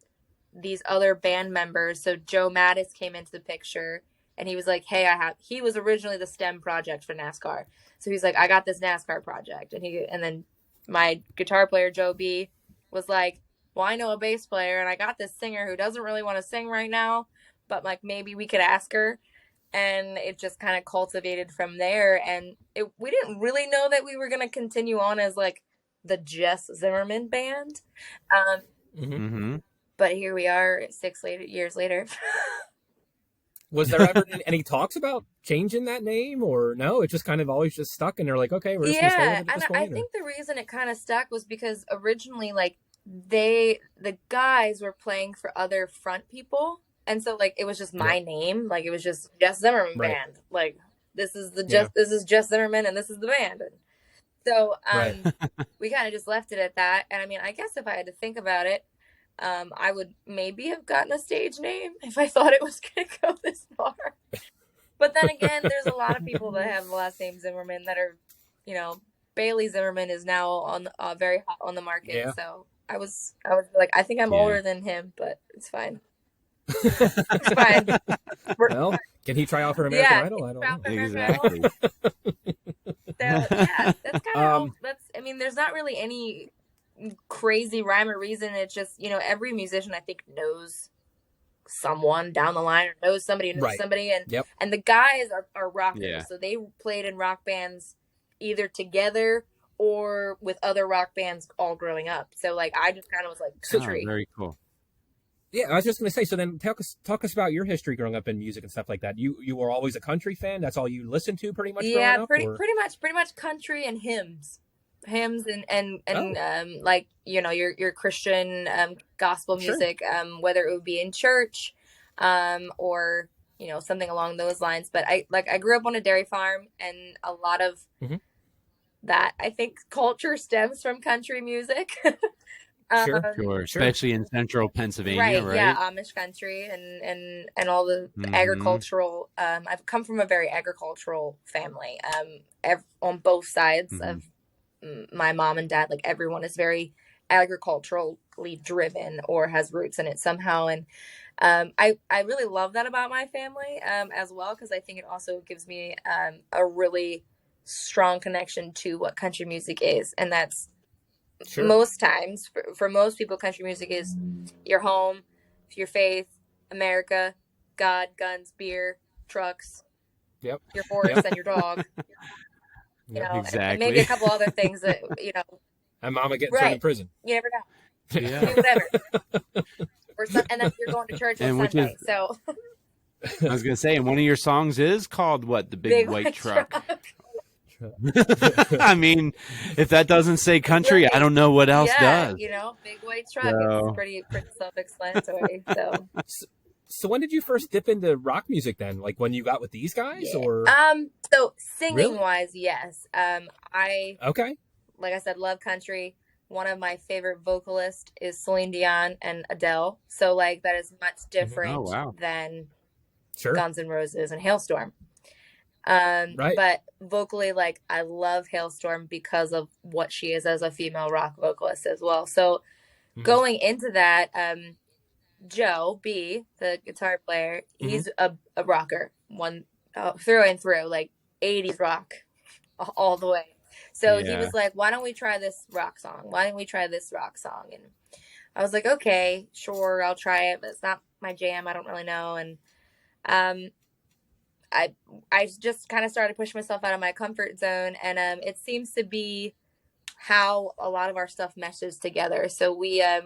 these other band members. So Joe Mattis came into the picture, and he was like, hey, he was originally the STEM project for NASCAR. So he's like, I got this NASCAR project. And then my guitar player, Joe B, was like, well, I know a bass player, and I got this singer who doesn't really want to sing right now, but like maybe we could ask her. And it just kind of cultivated from there. And we didn't really know that we were going to continue on as like the Jess Zimmerman Band. But here we are 6 years later. Was there ever any talks about changing that name, or no? It just kind of always just stuck, and they're like, okay, we're just going to stay with it at this point, I think the reason it kind of stuck was because originally, like, the guys were playing for other front people, and so like it was just my name, like it was just Jess Zimmerman Band. Like, this is Jess Zimmerman, and this is the band. And so we kind of just left it at that. And I mean, I guess if I had to think about it, I would maybe have gotten a stage name if I thought it was going to go this far. But then again, there's a lot of people that have the last name Zimmerman that are, Bailey Zimmerman is now on very hot on the market. Yeah. So I was like, I think I'm older than him, but it's fine. It's fine. Well, can he try out for American Idol? I don't know. Exactly. So yeah, that's kind of there's not really any crazy rhyme or reason. It's just, every musician I think knows someone down the line, or knows somebody who knows somebody, and the guys are rockers, so they played in rock bands either together or with other rock bands all growing up. So like I just kind of was like country. Very cool. Yeah, I was just going to say. So then, talk us about your history growing up in music and stuff like that. You were always a country fan. That's all you listened to, pretty much. Yeah, up, pretty much country and hymns and like your Christian gospel music, whether it would be in church, or something along those lines. But I grew up on a dairy farm, and a lot of that I think culture stems from country music. Sure. Especially in central Pennsylvania, right? Yeah, Amish country and all the agricultural. I've come from a very agricultural family. On both sides of my mom and dad, like everyone is very agriculturally driven or has roots in it somehow. And I really love that about my family as well, because I think it also gives me a really strong connection to what country music is, and that's Sure. most times for most people, country music is your home, your faith, America, God, guns, beer, trucks, Yep. your horse, and your dog. You know, exactly. and maybe a couple other things that, you know. And mama getting thrown in prison. You never know. Yeah. Do whatever. And then you're going to church on Sunday. So I was gonna say, and one of your songs is called what? The Big White Truck. I mean, if that doesn't say country, I don't know what else does. You know, Big White Truck. It's pretty self-explanatory. So when did you first dip into rock music then? Like when you got with these guys, or? So singing wise, yes. I like I said, love country. One of my favorite vocalists is Celine Dion and Adele. So like that is much different than Guns N' Roses and Hailstorm. But vocally, like I love Hailstorm because of what she is as a female rock vocalist as well. So going into that, Joe B, the guitar player, he's a rocker, through and through, like 80s rock all the way. So he was like, why don't we try this rock song? Why don't we try this rock song? And I was like, okay, sure, I'll try it, but it's not my jam. I don't really know. And I just kind of started pushing myself out of my comfort zone. And it seems to be how a lot of our stuff meshes together. So we have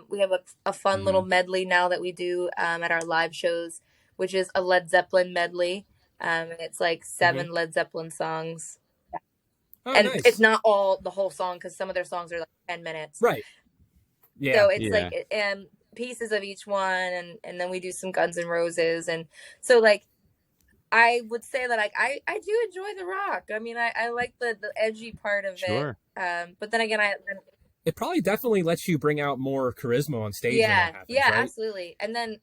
a fun little medley now that we do at our live shows, which is a Led Zeppelin medley. It's like 7 Led Zeppelin songs. Oh, and it's not all the whole song because some of their songs are like 10 minutes. Right. Yeah. So it's like pieces of each one, and then we do some Guns N' Roses, and so like I would say that like I do enjoy the rock. I mean, I like the edgy part of it. But then again, it probably definitely lets you bring out more charisma on stage. Yeah, when that happens, right? Absolutely. And then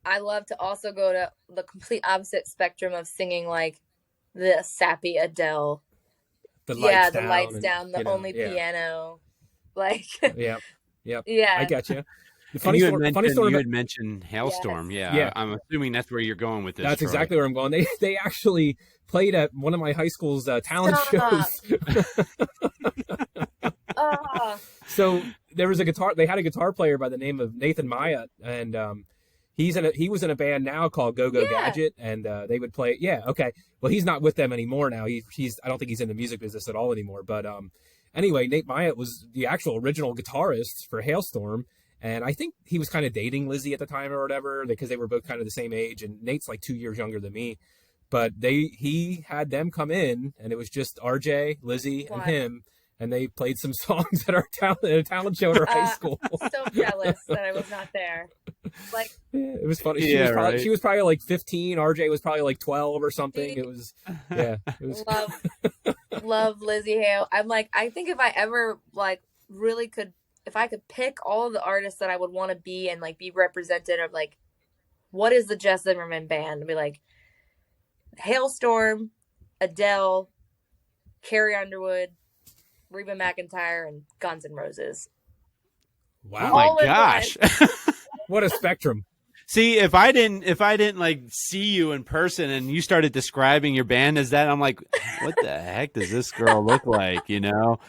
I love to also go to the complete opposite spectrum of singing like the sappy Adele. The lights down, the only piano. Like yeah. I got you. You had mentioned Hailstorm. Yeah. I'm assuming that's where you're going with this. That's exactly where I'm going. They actually played at one of my high school's talent shows. So there was they had a guitar player by the name of Nathan Maya, and he was in a band now called Go Go Gadget, and they would play. Yeah, okay. Well, he's not with them anymore now. I don't think he's in the music business at all anymore. But anyway, Nate Maya was the actual original guitarist for Hailstorm. And I think he was kind of dating Lizzie at the time or whatever, because they were both kind of the same age. And Nate's like 2 years younger than me. But he had them come in, and it was just RJ, Lizzie, and him. And they played some songs at our talent show at our high school. So jealous that I was not there. Like, it was funny. She was probably like 15. RJ was probably like 12 or something. It was, love Lizzie Hale. I'm like, I think if I ever like really could, if I could pick all of the artists that I would want to be and like be represented of like, what is the Jess Zimmerman Band? I'd be like, Hailstorm, Adele, Carrie Underwood, Reba McEntire, and Guns N' Roses. Wow! Oh my gosh! What a spectrum. See, if I didn't like see you in person and you started describing your band as that, I'm like, what the heck does this girl look like? You know?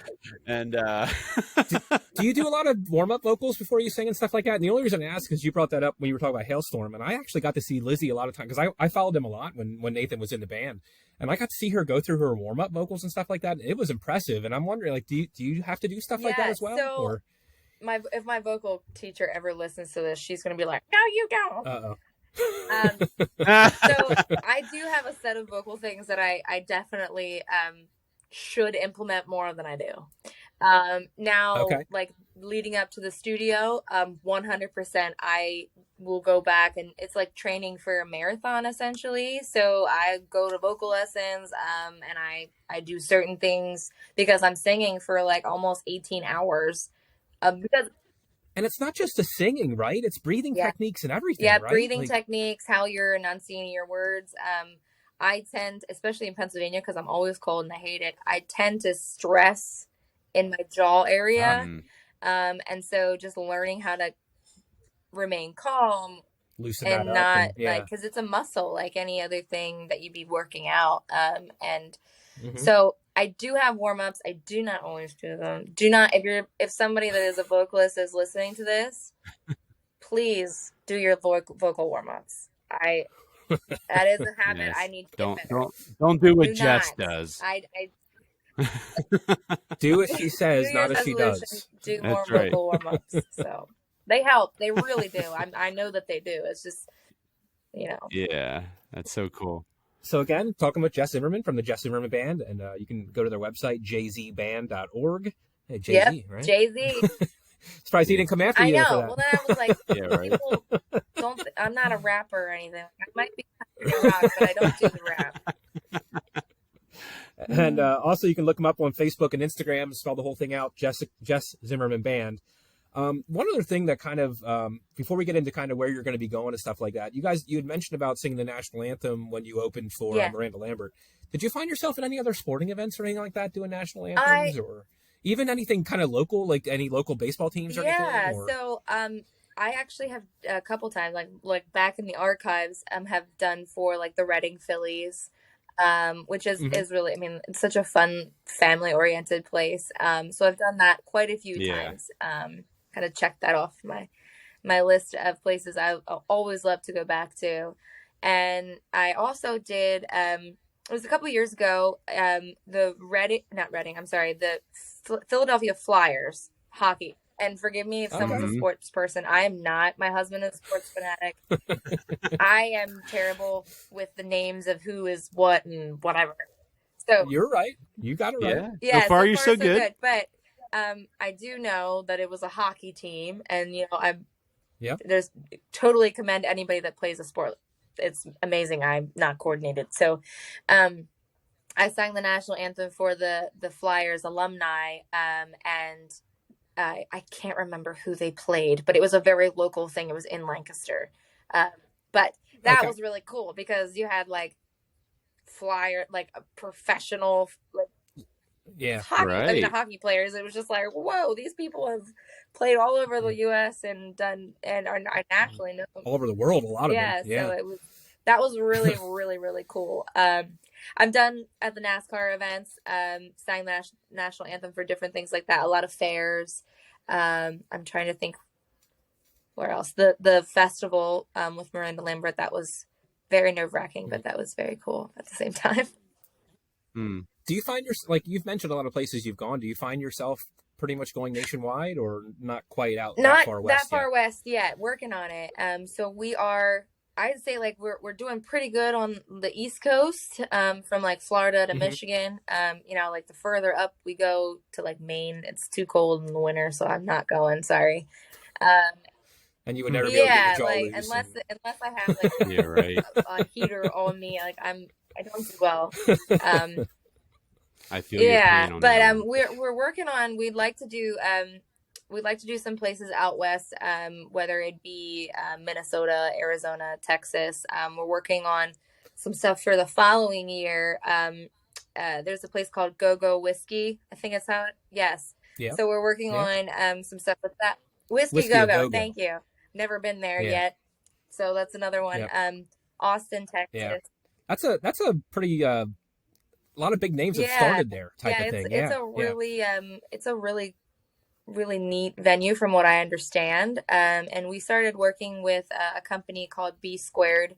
And do you do a lot of warm-up vocals before you sing and stuff like that? And the only reason I asked is you brought that up when you were talking about Hailstorm, and I actually got to see Lizzie a lot of times because I followed him a lot when Nathan was in the band, and I got to see her go through her warm-up vocals and stuff like that. And it was impressive, and I'm wondering, like, do you have to do stuff like that as well? So or? If my vocal teacher ever listens to this, she's going to be like, no, you don't. Uh-oh. So I do have a set of vocal things that I definitely should implement more than I do. Now, like leading up to the studio, 100% I will go back, and it's like training for a marathon essentially. So I go to vocal lessons and I do certain things because I'm singing for like almost 18 hours. And it's not just the singing, right? It's breathing techniques and everything. Yeah, right? breathing techniques, how you're enunciating your words. I tend, especially in Pennsylvania, because I'm always cold and I hate it, I tend to stress in my jaw area. And so just learning how to remain calm, loosen and that not up like, because it's a muscle like any other thing that you'd be working out. So I do have warm-ups. I do not always do them. Do not, if somebody that is a vocalist is listening to this, please do your vocal warm-ups. That is a habit. Yes. I need to get better. Don't do what Do Jess not. does. Do as she says, not as she does. Do more vocal warm-ups. So they help. They really do. I know that they do. It's just, Yeah, that's so cool. So again, talking with Jess Zimmerman from the Jess Zimmerman Band, and you can go to their website, jzband.org. Hey, JZ, yep, right? JZ. Surprised he didn't come after you. I know. For that. Well, then I was like, yeah, right. People I'm not a rapper or anything. I might be a rock, but I don't do the rap. And also, you can look them up on Facebook and Instagram. Spell the whole thing out, Jess Zimmerman Band. One other thing that kind of, before we get into kind of where you're going to be going and stuff like that, you had mentioned about singing the national anthem when you opened for Miranda Lambert. Did you find yourself in any other sporting events or anything like that doing national anthems or even anything kind of local, like any local baseball teams or anything? Yeah, so I actually have a couple times, like back in the archives, have done for like the Reading Phillies, which is really, I mean, it's such a fun family-oriented place. So I've done that quite a few times. Kind of check that off my list of places I always love to go back to. And I also did, it was a couple of years ago, the Philadelphia Flyers hockey. And forgive me if someone's a sports person. I am not. My husband is a sports fanatic. I am terrible with the names of who is what and whatever. So you're right. You got it right. Yeah. So far, you're so good. But I do know that it was a hockey team, and there's totally commend anybody that plays a sport. It's amazing. I'm not coordinated, so I sang the national anthem for the Flyers alumni, and I can't remember who they played, but it was a very local thing. It was in Lancaster, but that was really cool because you had like Flyer, like a professional, like. Hockey players. It was just like, whoa, these people have played all over the U.S. and are nationally known all over the world. A lot of them. Yeah. So that was really, really, really cool. I've done at the NASCAR events, sang the national anthem for different things like that. A lot of fairs. I'm trying to think where else. The festival with Miranda Lambert, that was very nerve-wracking, but that was very cool at the same time. Do you find like you've mentioned a lot of places you've gone? Do you find yourself pretty much going nationwide, or not quite that far west yet? Working on it. So we are. I'd say like we're doing pretty good on the East Coast, from like Florida to Michigan. Like the further up we go to like Maine, it's too cold in the winter, so I'm not going. Sorry. And you would never be able to get your jaw like loose unless I have like a heater on me, like I don't do well. I feel your pain on but that. we're working on. We'd like to do some places out west, whether it be Minnesota, Arizona, Texas. We're working on some stuff for the following year. There's a place called Go Go Whiskey. I think it's how. Yes. Yeah. So we're working on some stuff with that. Whiskey Go Go. Thank you. Never been there yet. So that's another one. Yep. Austin, Texas. Yeah. That's a pretty a lot of big names have started there type of thing. It's a really really neat venue from what I understand. And we started working with a company called B Squared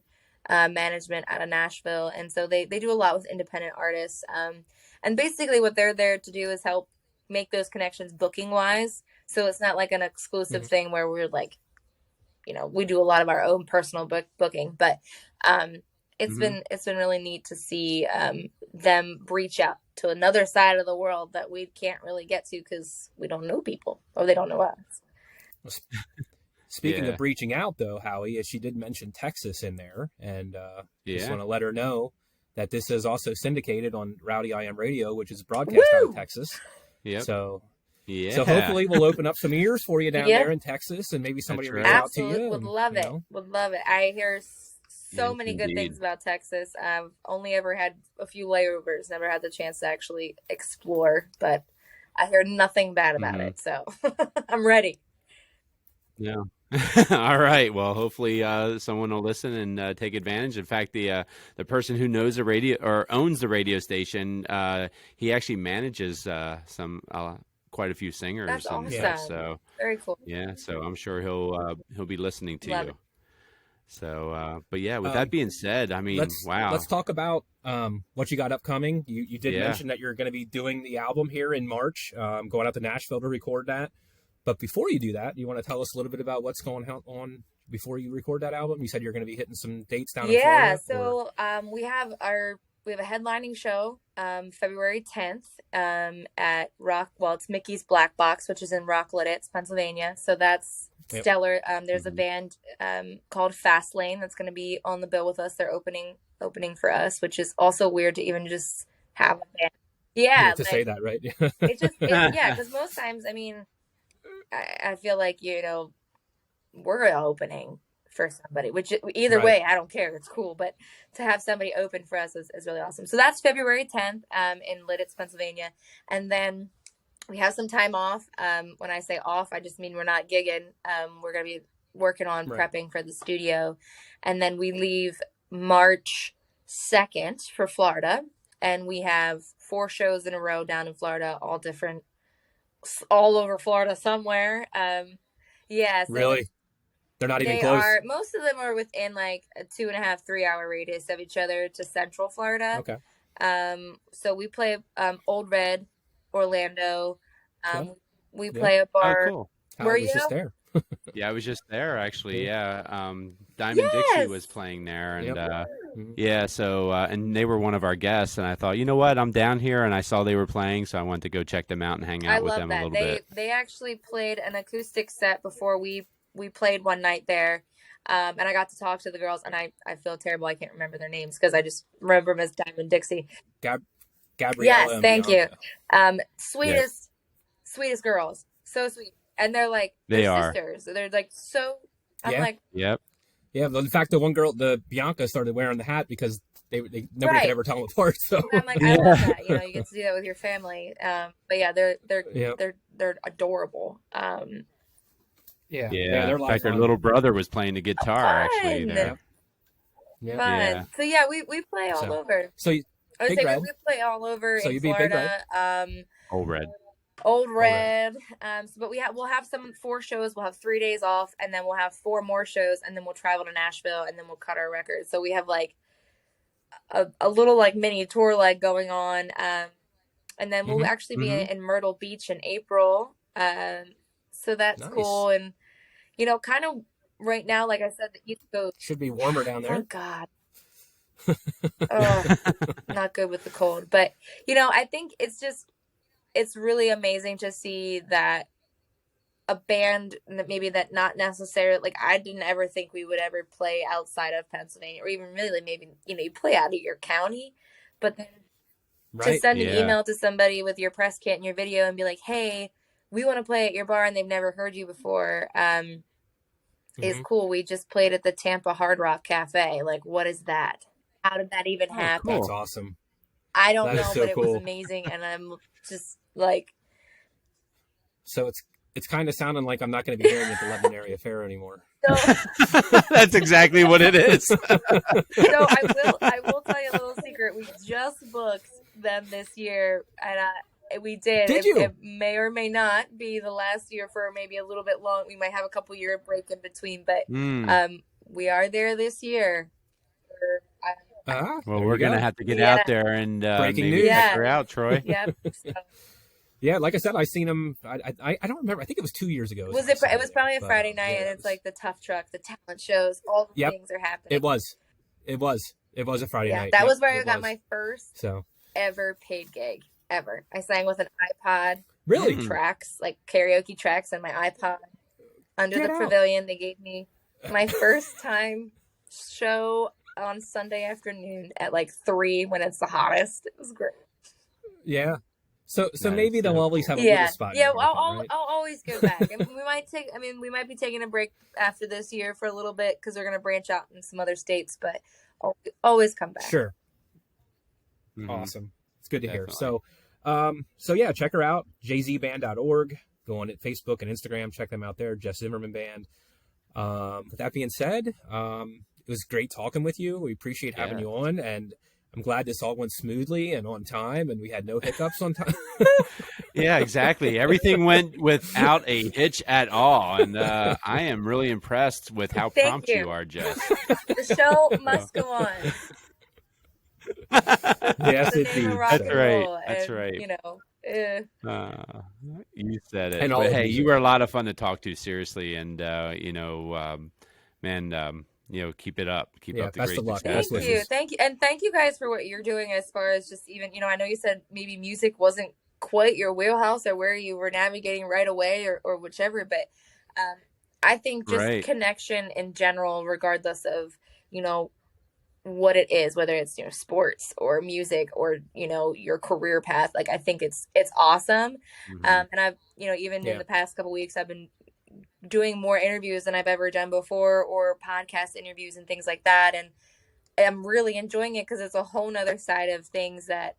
Management out of Nashville. And so they do a lot with independent artists. And basically what they're there to do is help make those connections booking wise. So it's not like an exclusive thing where we're like, we do a lot of our own personal booking, but it's been really neat to see them reach out to another side of the world that we can't really get to because we don't know people or they don't know us. Speaking of reaching out, though, Howie, as she did mention Texas in there, and just want to let her know that this is also syndicated on Rowdy IM Radio, which is broadcast out of Texas. Yep. So hopefully we'll open up some ears for you down there in Texas, and maybe somebody will reach out to you. Would love it. Would love it. I hear so many good things about Texas. I've only ever had a few layovers, never had the chance to actually explore, but I hear nothing bad about it. So I'm ready. Yeah. All right. Well, hopefully someone will listen and take advantage. In fact, the person who knows the radio or owns the radio station, he actually manages some quite a few singers. That's and awesome. such, so very cool. Yeah, so I'm sure he'll be listening to Love you. it. So, but yeah, with that being said, I mean, wow. Let's talk about what you got upcoming. You did mention that you're going to be doing the album here in March, going out to Nashville to record that. But before you do that, you want to tell us a little bit about what's going on before you record that album? You said you're going to be hitting some dates down in Florida. Yeah, so we have a headlining show February 10th at Rock. Well, it's Mickey's Black Box, which is in Rockledge, Pennsylvania. So that's stellar. There's a band called Fastlane that's going to be on the bill with us. They're opening for us, which is also weird to even just have a band. Yeah, to say that, right? It's just because most times, I mean, I feel like, you know, we're opening for somebody, which either way, I don't care. It's cool. But to have somebody open for us is really awesome. So that's February 10th in Lidditz, Pennsylvania. And then we have some time off. When I say off, I just mean we're not gigging. We're going to be working on prepping for the studio. And then we leave March 2nd for Florida. And we have 4 shows in a row down in Florida, all over Florida somewhere. So really? They're not even close? Most of them are within like a 2.5-3 hour radius of each other to Central Florida. Okay. So we play Old Red, Orlando. We play a bar. Oh, cool. Were you just there? Yeah, I was just there actually. Yeah, Diamond Dixie was playing there, and so and they were one of our guests, and I thought, you know what, I'm down here, and I saw they were playing, so I wanted to go check them out and hang out with them a little bit. They actually played an acoustic set before we played one night there, and I got to talk to the girls, and I feel terrible I can't remember their names because I just remember them as Diamond Dixie. Gabriella. Yes, thank you. Sweetest girls, so sweet. And they're like, they're sisters. They're like, so, I'm like, yep. Yeah, in fact, the one girl, the Bianca, started wearing the hat because nobody could ever tell them apart. So I'm like, I love that. You know, you get to do that with your family. But yeah, they're adorable. Yeah. In fact, their little brother was playing the guitar actually. There. Yeah. Fun. Yeah. So yeah, we play all over. So we play all over in Florida. Old Red. But we'll have 4 shows. We'll have 3 days off, and then we'll have 4 more shows, and then we'll travel to Nashville, and then we'll cut our records. So we have like a little like mini tour leg going on. And then we'll actually be in Myrtle Beach in April. So that's cool. And you know, kind of right now, like I said, the East Coast should be warmer down there. Oh God. Not good with the cold, but you know, I think it's really amazing to see that a band that maybe that not necessarily, like, I didn't ever think we would ever play outside of Pennsylvania, or even really maybe, you know, you play out of your county, but then to send an email to somebody with your press kit and your video and be like, hey, we want to play at your bar and they've never heard you before, is cool. We just played at the Tampa Hard Rock Cafe. Like, what is that? How did that even happen? That's awesome. I don't know, but it was amazing, and I'm just like. So it's kind of sounding like I'm not going to be hearing at the Lebanon Area Fair anymore. So, that's exactly what it is. So I will tell you a little secret. We just booked them this year, and we did. It may or may not be the last year for maybe a little bit long. We might have a couple year break in between, but we are there this year. Well, we're gonna have to get out there and breaking maybe news. Check her out, Troy. Yep. Yeah, like I said, I seen him. I don't remember. I think it was 2 years ago. It was probably a Friday night, and it's like the Tough Truck, the talent shows, all the things are happening. It was a Friday night. That was where I got my first ever paid gig ever. I sang with an iPod. Really? Tracks, like karaoke tracks on my iPod under the pavilion. They gave me my first time show on Sunday afternoon at like 3 when it's the hottest. It was great. Yeah. So maybe they'll always have a little spot. Yeah, I'll always go back. And we might be taking a break after this year for a little bit because we're going to branch out in some other states, but I'll always come back. Sure. Awesome. It's good to hear. So yeah, check her out, jzband.org. Go on at Facebook and Instagram. Check them out there, Jess Zimmerman Band. With that being said, it was great talking with you. We appreciate having you on, and I'm glad this all went smoothly and on time, and we had no hiccups on time. Yeah, exactly. Everything went without a hitch at all, and I am really impressed with how prompt you are, Jess. The show must go on. Yes, indeed. That's right. That's right. You know, you said it. And but hey, you were a lot of fun to talk to, seriously, and you know, man, you know, keep it up. Keep up the great success. Thank you, and thank you guys for what you're doing as far as just even, you know, I know you said maybe music wasn't quite your wheelhouse or where you were navigating right away or whichever, but I think just connection in general, regardless of, you know, what it is, whether it's, you know, sports or music or, you know, your career path, like I think it's awesome. And I've, you know, even in the past couple weeks, I've been doing more interviews than I've ever done before, or podcast interviews and things like that, and I'm really enjoying it because it's a whole nother side of things that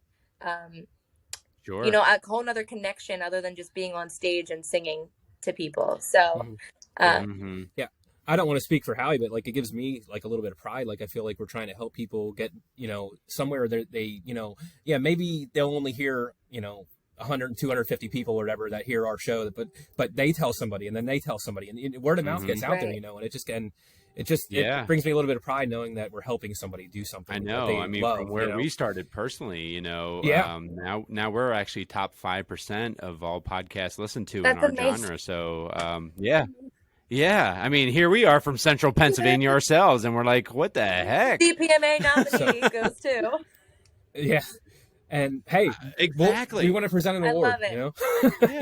you know, a whole nother connection other than just being on stage and singing to people. So yeah, I don't want to speak for Howie, but like it gives me like a little bit of pride. Like I feel like we're trying to help people get, you know, somewhere they, you know, maybe they'll only hear, you know, 100, 250 people or whatever that hear our show, but they tell somebody, and then they tell somebody, and word of mouth gets out there, you know, and it brings me a little bit of pride knowing that we're helping somebody do something. I know. I mean, from where we started personally, you know, now we're actually top 5% of all podcasts listened to in our genre. So, yeah. I mean, here we are from Central Pennsylvania ourselves, and we're like, what the heck? DPMA nominee goes too. Yeah. And hey, exactly. We want to present an award, I love it. You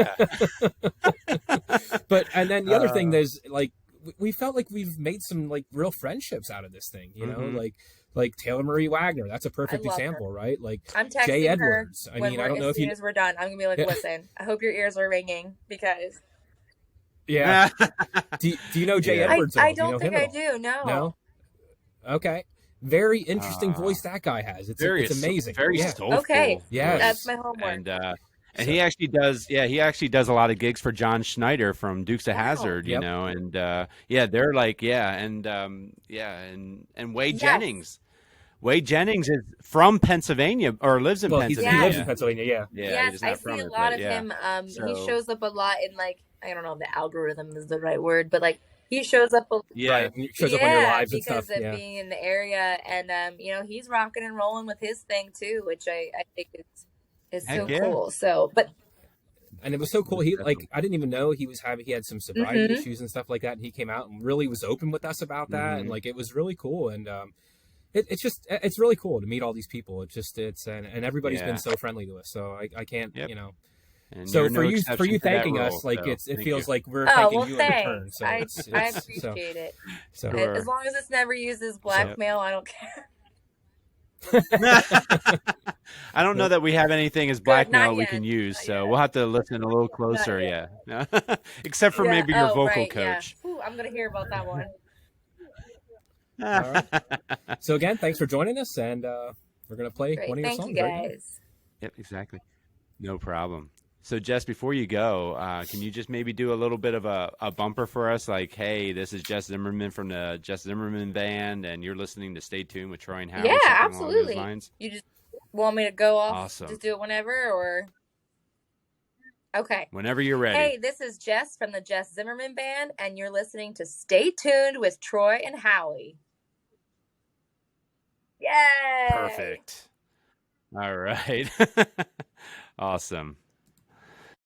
know? But, and then the other thing, there's like, we felt like we've made some like real friendships out of this thing, you know, like Taylor Marie Wagner. That's a perfect example, right? Like I'm texting Jay Edwards. I mean, I don't know if as we're done, I'm gonna be like, listen, I hope your ears are ringing because. Yeah. do you know Jay Edwards? I don't think I do. No. Okay. Very interesting voice that guy has. It's amazing. Very soulful. Okay. Yeah. That's my homework. And he actually does, he actually does a lot of gigs for John Schneider from Dukes of Hazzard, you know, and they're like, and Wade Jennings. Wade Jennings is from Pennsylvania or lives in Pennsylvania. He lives in Pennsylvania, yeah. Yes, I see a lot of him. He shows up a lot in like, I don't know if the algorithm is the right word, but like he shows up. He shows up on your lives and stuff. Because of being in the area, and you know, he's rocking and rolling with his thing too, which I think is so cool. So, and it was so cool. He like, I didn't even know he had some sobriety issues and stuff like that. And he came out and really was open with us about that. And like, it was really cool. And it's really cool to meet all these people. And everybody's been so friendly to us. So I can't, you know. And so for you thanking us, like it feels like we're thanking you in return. So I appreciate it. So as long as it's never used as blackmail, I don't care. I don't know that we have anything as blackmail we can use, so we'll have to listen a little closer. Yeah, except for maybe your vocal coach. Ooh, I'm gonna hear about that one. All right. So again, thanks for joining us, and we're gonna play one of your songs. Thank you guys. Right. Yep, exactly. No problem. So, Jess, before you go, can you just maybe do a little bit of a bumper for us? Like, hey, this is Jess Zimmerman from the Jess Zimmerman Band, and you're listening to Stay Tuned with Troy and Howie. Yeah, absolutely. You just want me to go off? Awesome. Just do it whenever, or? Okay. Whenever you're ready. Hey, this is Jess from the Jess Zimmerman Band, and you're listening to Stay Tuned with Troy and Howie. Yay! Perfect. All right. Awesome.